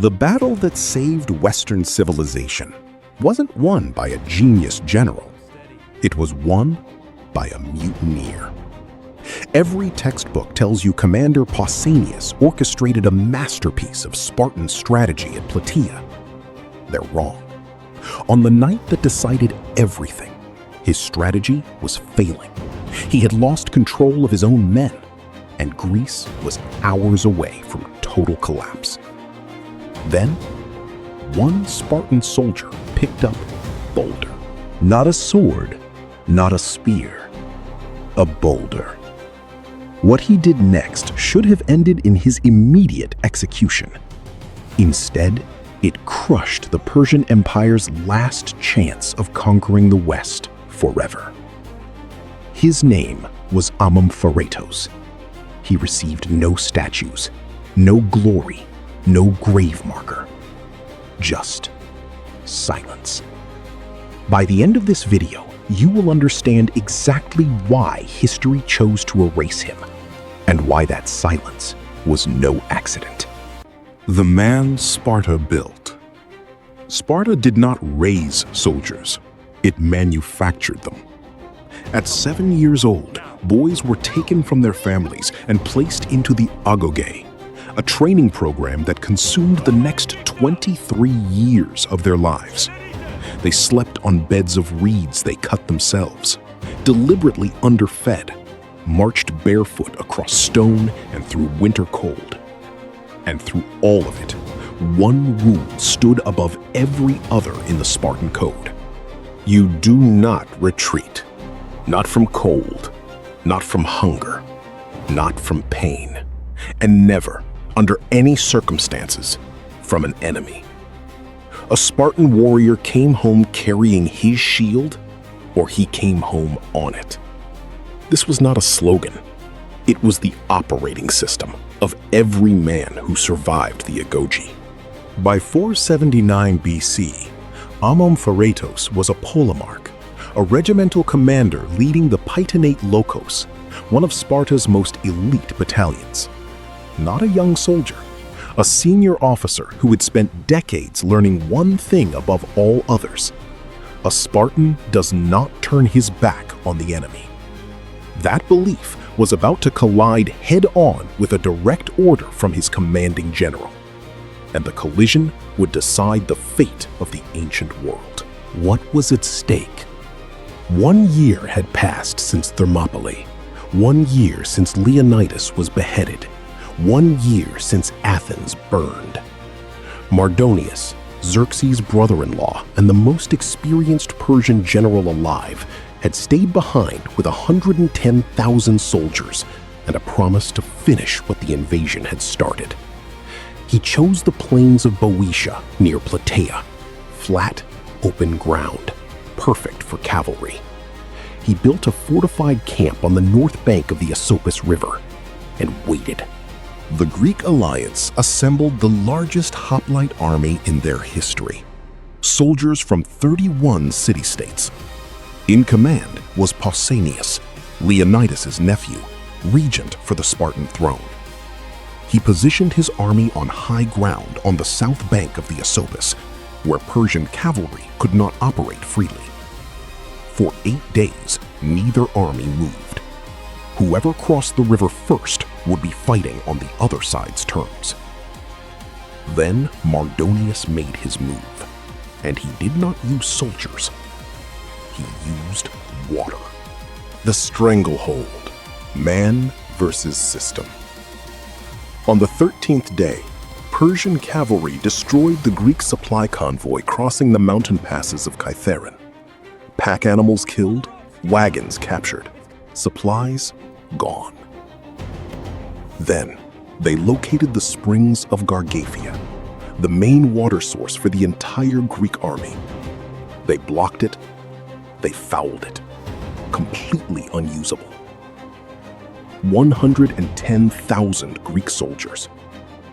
The battle that saved Western civilization wasn't won by a genius general. It was won by a mutineer. Every textbook tells you Commander Pausanias orchestrated a masterpiece of Spartan strategy at Plataea. They're wrong. On the night that decided everything, his strategy was failing. He had lost control of his own men, and Greece was hours away from total collapse. Then, one Spartan soldier picked up boulder. Not a sword, not a spear, a boulder. What he did next should have ended in his immediate execution. Instead, it crushed the Persian Empire's last chance of conquering the West forever. His name was Amompharatos. He received no statues, no glory, no grave marker, just silence. By the end of this video, you will understand exactly why history chose to erase him, and why that silence was no accident. The man Sparta built. Sparta did not raise soldiers, it manufactured them. At 7 years old, boys were taken from their families and placed into the agoge, a training program that consumed the next 23 years of their lives. They slept on beds of reeds they cut themselves, deliberately underfed, marched barefoot across stone and through winter cold. And through all of it, one rule stood above every other in the Spartan code. You do not retreat. Not from cold, not from hunger, not from pain, and never, under any circumstances, from an enemy. A Spartan warrior came home carrying his shield, or he came home on it. This was not a slogan. It was the operating system of every man who survived the agoge. By 479 BC, Amompharatos was a polemarch, a regimental commander leading the Prytanate Lokos, one of Sparta's most elite battalions. Not a young soldier, a senior officer who had spent decades learning one thing above all others: a Spartan does not turn his back on the enemy. That belief was about to collide head-on with a direct order from his commanding general, and the collision would decide the fate of the ancient world. What was at stake? 1 year had passed since Thermopylae, 1 year since Leonidas was beheaded, 1 year since Athens burned. Mardonius, Xerxes' brother-in-law and the most experienced Persian general alive, had stayed behind with 110,000 soldiers and a promise to finish what the invasion had started. He chose the plains of Boeotia near Plataea, flat, open ground, perfect for cavalry. He built a fortified camp on the north bank of the Asopus River and waited. The Greek alliance assembled the largest hoplite army in their history, soldiers from 31 city-states. In command was Pausanias, Leonidas' nephew, regent for the Spartan throne. He positioned his army on high ground on the south bank of the Asopus, where Persian cavalry could not operate freely. For 8 days, neither army moved. Whoever crossed the river first would be fighting on the other side's terms. Then Mardonius made his move, and he did not use soldiers. He used water. The stranglehold, man versus system. On the 13th day, Persian cavalry destroyed the Greek supply convoy crossing the mountain passes of Kytheron. Pack animals killed, wagons captured, supplies gone. Then, they located the springs of Gargaphia, the main water source for the entire Greek army. They blocked it, they fouled it, completely unusable. 110,000 Greek soldiers,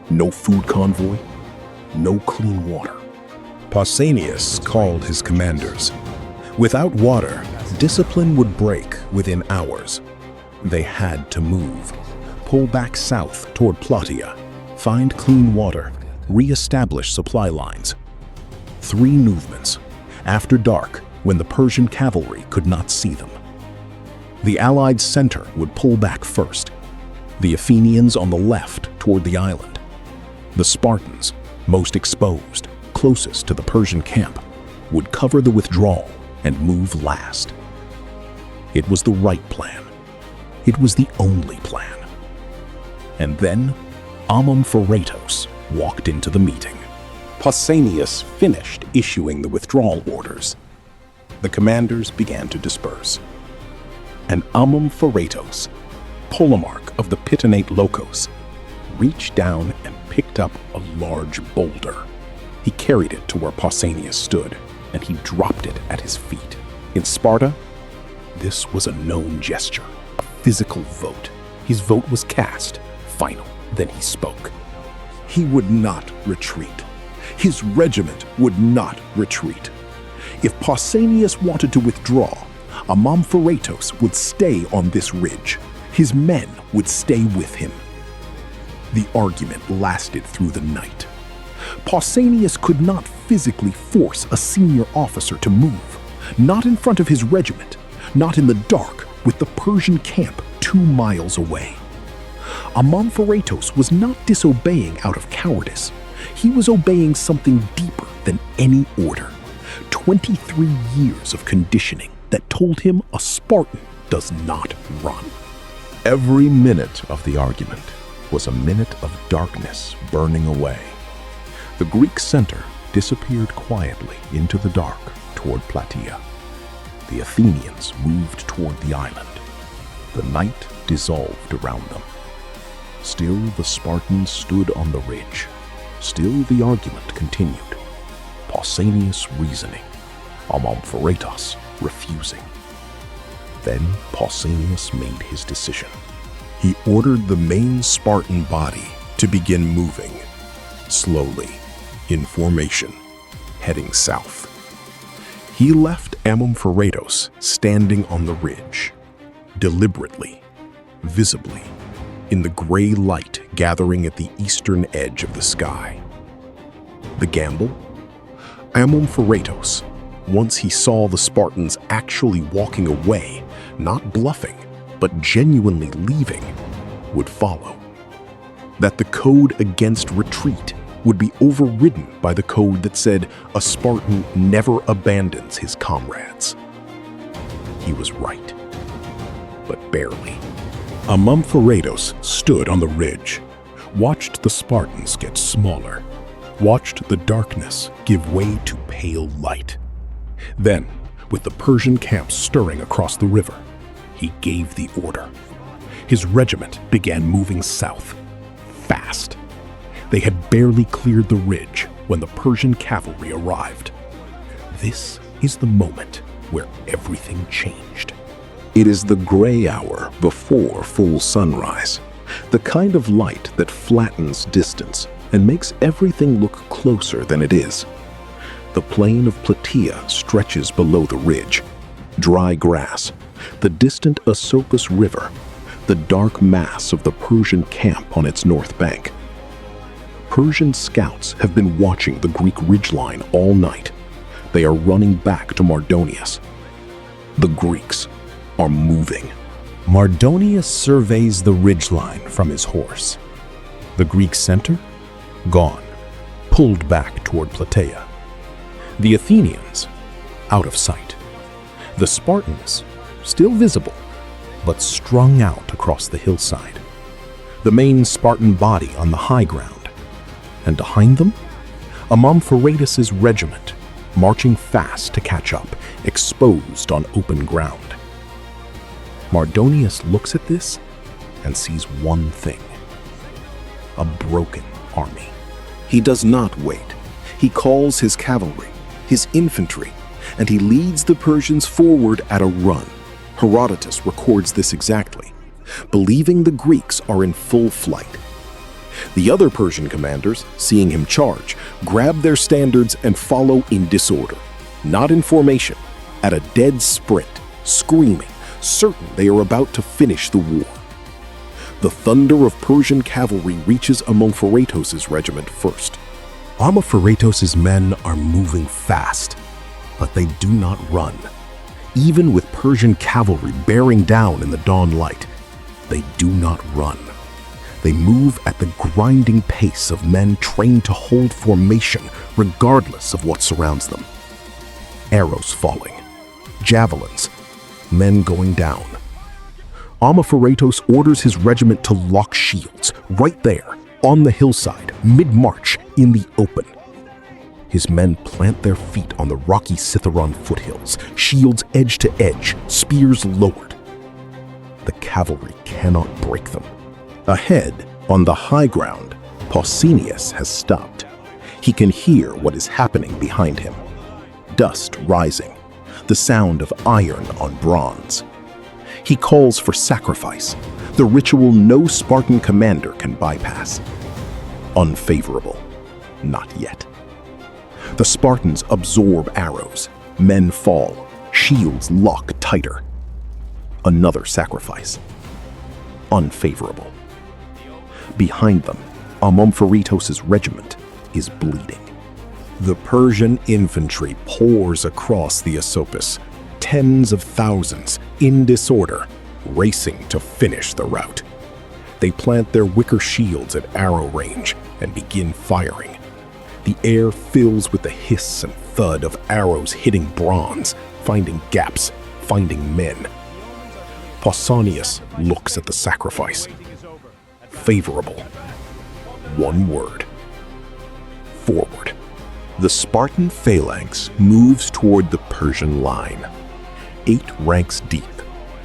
no food convoy, no clean water. Pausanias called his commanders. Without water, discipline would break within hours. They had to move, pull back south toward Plataea, find clean water, re-establish supply lines. 3 movements, after dark, when the Persian cavalry could not see them. The Allied center would pull back first, the Athenians on the left toward the island. The Spartans, most exposed, closest to the Persian camp, would cover the withdrawal and move last. It was the right plan. It was the only plan. And then Amompharatos walked into the meeting. Pausanias finished issuing the withdrawal orders. The commanders began to disperse. And Amompharatos, polemarch of the Pitonate Locos, reached down and picked up a large boulder. He carried it to where Pausanias stood, and he dropped it at his feet. In Sparta, this was a known gesture, a physical vote. His vote was cast, final. Then he spoke. He would not retreat. His regiment would not retreat. If Pausanias wanted to withdraw, Amompharatos would stay on this ridge. His men would stay with him. The argument lasted through the night. Pausanias could not physically force a senior officer to move, not in front of his regiment, not in the dark with the Persian camp 2 miles away. Amompharatos was not disobeying out of cowardice. He was obeying something deeper than any order. 23 years of conditioning that told him a Spartan does not run. Every minute of the argument was a minute of darkness burning away. The Greek center disappeared quietly into the dark toward Plataea. The Athenians moved toward the island. The night dissolved around them. Still the Spartans stood on the ridge. Still the argument continued. Pausanias reasoning, Amompharatos refusing. Then Pausanias made his decision. He ordered the main Spartan body to begin moving, slowly, in formation, heading south. He left Amompharatos standing on the ridge, deliberately, visibly, in the gray light gathering at the eastern edge of the sky. The gamble? Amompharatos, once he saw the Spartans actually walking away, not bluffing, but genuinely leaving, would follow. That the code against retreat would be overridden by the code that said a Spartan never abandons his comrades. He was right, but barely. Amompharatos stood on the ridge, watched the Spartans get smaller, watched the darkness give way to pale light. Then, with the Persian camp stirring across the river, he gave the order. His regiment began moving south, fast. They had barely cleared the ridge when the Persian cavalry arrived. This is the moment where everything changed. It is the gray hour before full sunrise, the kind of light that flattens distance and makes everything look closer than it is. The plain of Plataea stretches below the ridge, dry grass, the distant Asopus River, the dark mass of the Persian camp on its north bank. Persian scouts have been watching the Greek ridgeline all night. They are running back to Mardonius. The Greeks are moving. Mardonius surveys the ridgeline from his horse. The Greek center? Gone, pulled back toward Plataea. The Athenians, out of sight. The Spartans, still visible, but strung out across the hillside. The main Spartan body on the high ground. And behind them, Amompharatos' regiment, marching fast to catch up, exposed on open ground. Mardonius looks at this and sees one thing: a broken army. He does not wait. He calls his cavalry, his infantry, and he leads the Persians forward at a run. Herodotus records this exactly, believing the Greeks are in full flight. The other Persian commanders, seeing him charge, grab their standards and follow in disorder, not in formation, at a dead sprint, screaming, certain they are about to finish the war. The thunder of Persian cavalry reaches Amompharatos' regiment first. Amorphoretos's men are moving fast, but they do not run. Even with Persian cavalry bearing down in the dawn light, they do not run. They move at the grinding pace of men trained to hold formation regardless of what surrounds them. Arrows falling, javelins, men going down. Amorphoretos orders his regiment to lock shields right there, on the hillside, mid-march, in the open. His men plant their feet on the rocky Citharon foothills, shields edge to edge, spears lowered. The cavalry cannot break them. Ahead, on the high ground, Pausanias has stopped. He can hear what is happening behind him. Dust rising, the sound of iron on bronze. He calls for sacrifice, the ritual no Spartan commander can bypass. Unfavorable, not yet. The Spartans absorb arrows, men fall, shields lock tighter. Another sacrifice. Unfavorable. Behind them, Amorphoretos's regiment is bleeding. The Persian infantry pours across the Esopus, tens of thousands, in disorder, racing to finish the rout. They plant their wicker shields at arrow range and begin firing. The air fills with the hiss and thud of arrows hitting bronze, finding gaps, finding men. Pausanias looks at the sacrifice. Favorable. One word. Forward. The Spartan phalanx moves toward the Persian line. 8 ranks deep,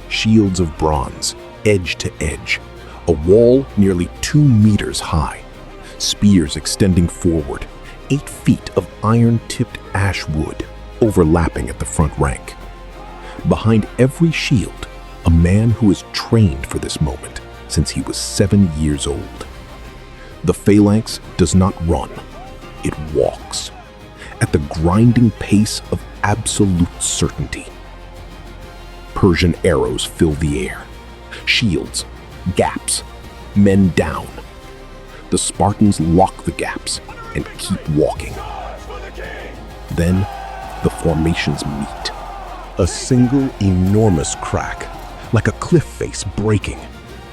shields of bronze, edge to edge, a wall nearly 2 meters high, spears extending forward, 8 feet of iron-tipped ash wood overlapping at the front rank. Behind every shield, a man who is trained for this moment since he was 7 years old. The phalanx does not run, it walks, at the grinding pace of absolute certainty. Persian arrows fill the air, shields, gaps, men down. The Spartans lock the gaps and keep walking. Then the formations meet. A single enormous crack, like a cliff face breaking.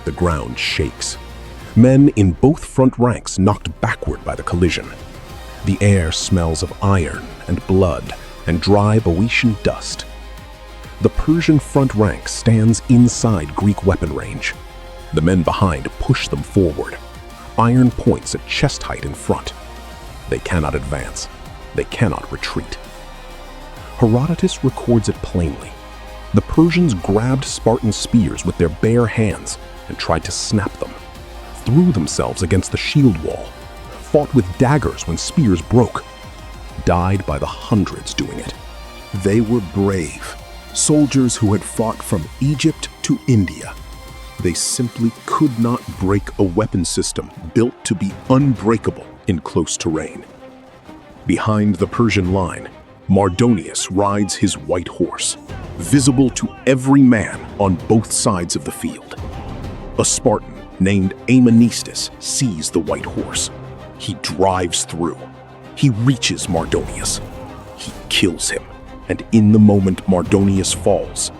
The ground shakes. Men in both front ranks knocked backward by the collision. The air smells of iron and blood and dry Boeotian dust. The Persian front rank stands inside Greek weapon range. The men behind push them forward. Iron points at chest height in front. They cannot advance. They cannot retreat. Herodotus records it plainly. The Persians grabbed Spartan spears with their bare hands and tried to snap them, threw themselves against the shield wall, fought with daggers when spears broke, died by the hundreds doing it. They were brave, soldiers who had fought from Egypt to India. They simply could not break a weapon system built to be unbreakable in close terrain. Behind the Persian line, Mardonius rides his white horse, visible to every man on both sides of the field. A Spartan named Ammonistus sees the white horse. He drives through. He reaches Mardonius. He kills him, and in the moment Mardonius falls,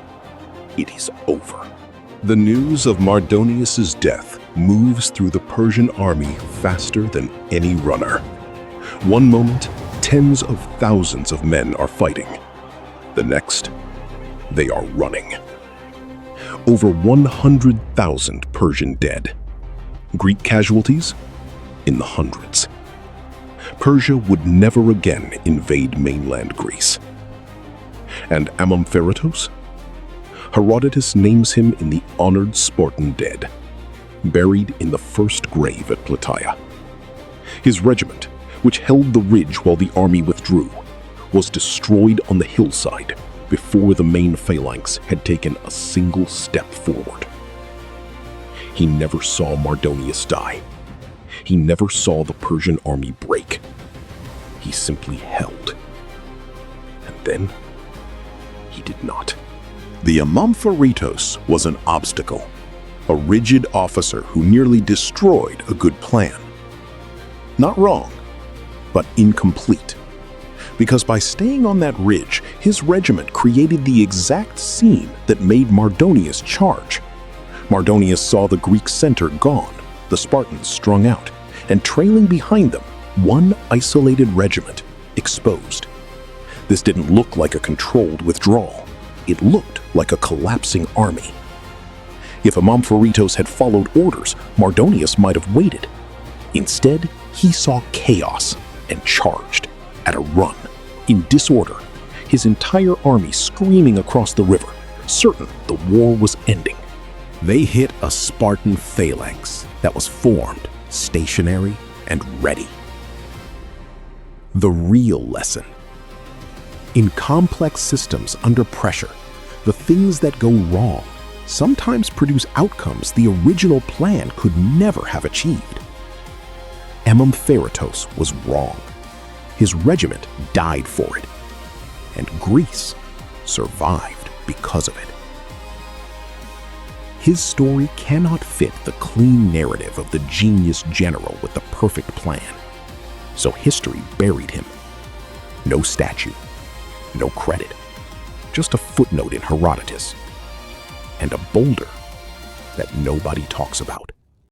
it is over. The news of Mardonius's death moves through the Persian army faster than any runner. One moment, tens of thousands of men are fighting. The next, they are running. Over 100,000 Persian dead. Greek casualties? In the hundreds. Persia would never again invade mainland Greece. And Amorphoretos? Herodotus names him in the honored Spartan dead, buried in the first grave at Plataea. His regiment, which held the ridge while the army withdrew, was destroyed on the hillside before the main phalanx had taken a single step forward. He never saw Mardonius die. He never saw the Persian army break. He simply held. And then, he did not. The Amorphoretos was an obstacle, a rigid officer who nearly destroyed a good plan. Not wrong, but incomplete. Because by staying on that ridge, his regiment created the exact scene that made Mardonius charge. Mardonius saw the Greek center gone, the Spartans strung out, and trailing behind them, one isolated regiment, exposed. This didn't look like a controlled withdrawal. It looked like a collapsing army. If Amampharitos had followed orders, Mardonius might have waited. Instead, he saw chaos and charged at a run, in disorder, his entire army screaming across the river, certain the war was ending. They hit a Spartan phalanx that was formed, stationary, and ready. The real lesson. In complex systems under pressure, the things that go wrong sometimes produce outcomes the original plan could never have achieved. Amampharitos was wrong. His regiment died for it, and Greece survived because of it. His story cannot fit the clean narrative of the genius general with the perfect plan. So history buried him. No statue, no credit, just a footnote in Herodotus, and a boulder that nobody talks about.